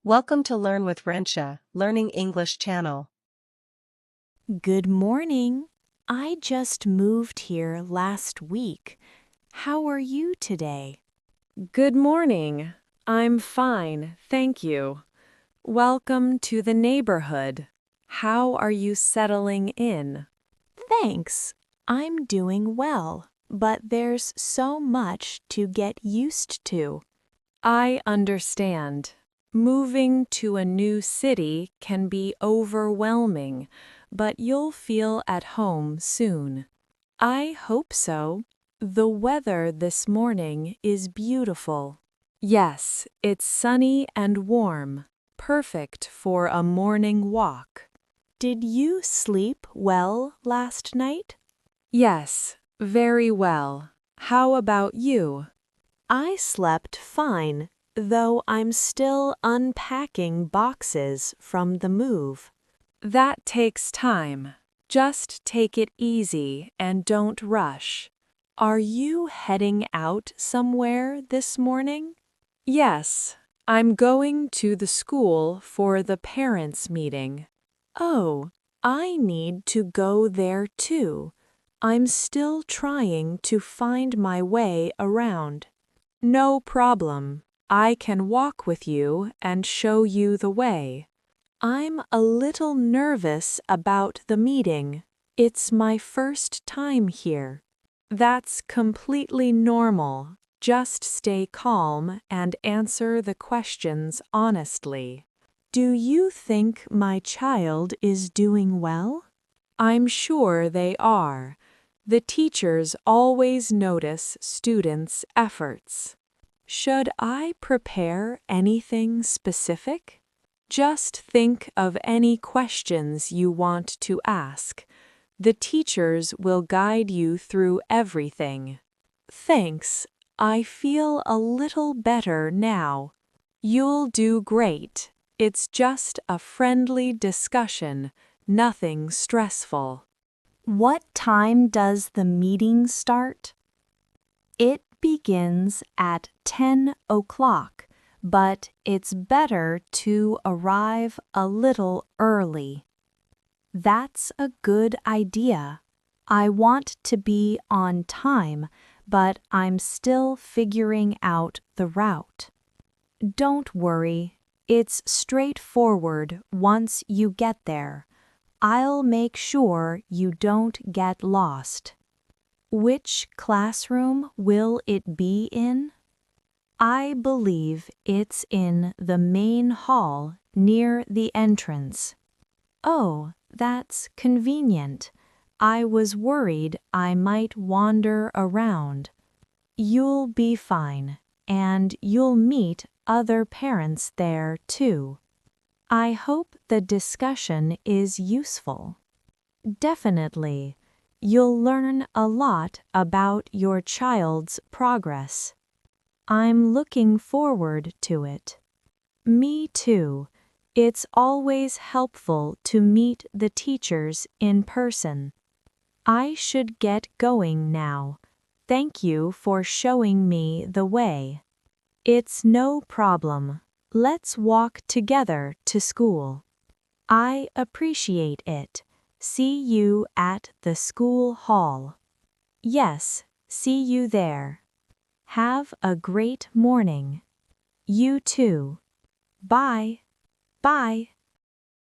Welcome to Learn with Rensia, Learning English channel. Good morning. I just moved here last week. How are you today? Good morning. I'm fine, thank you. Welcome to the neighborhood. How are you settling in? Thanks. I'm doing well, but there's so much to get used to. I understand. Moving to a new city can be overwhelming, but you'll feel at home soon. I hope so. The weather this morning is beautiful. Yes, it's sunny and warm, perfect for a morning walk. Did you sleep well last night? Yes, very well. How about you? I slept fine, though I'm still unpacking boxes from the move. That takes time. Just take it easy and don't rush. Are you heading out somewhere this morning? Yes, I'm going to the school for the parents' meeting. Oh, I need to go there too. I'm still trying to find my way around. No problem. I can walk with you and show you the way. I'm a little nervous about the meeting. It's my first time here. That's completely normal. Just stay calm and answer the questions honestly. Do you think my child is doing well? I'm sure they are. The teachers always notice students' efforts. Should I prepare anything specific? Just think of any questions you want to ask. The teachers will guide you through everything. Thanks. I feel a little better now. You'll do great. It's just a friendly discussion, nothing stressful. What time does the meeting start? It begins at 10 o'clock, but it's better to arrive a little early. That's a good idea. I want to be on time, but I'm still figuring out the route. Don't worry, it's straightforward once you get there. I'll make sure you don't get lost. Which classroom will it be in? I believe it's in the main hall near the entrance. Oh, that's convenient. I was worried I might wander around. You'll be fine, and you'll meet other parents there too. I hope the discussion is useful. Definitely. You'll learn a lot about your child's progress. I'm looking forward to it. Me too. It's always helpful to meet the teachers in person. I should get going now. Thank you for showing me the way. It's no problem. Let's walk together to school. I appreciate it. See you at the school hall. Yes, see you there. Have a great morning. You too. Bye. Bye.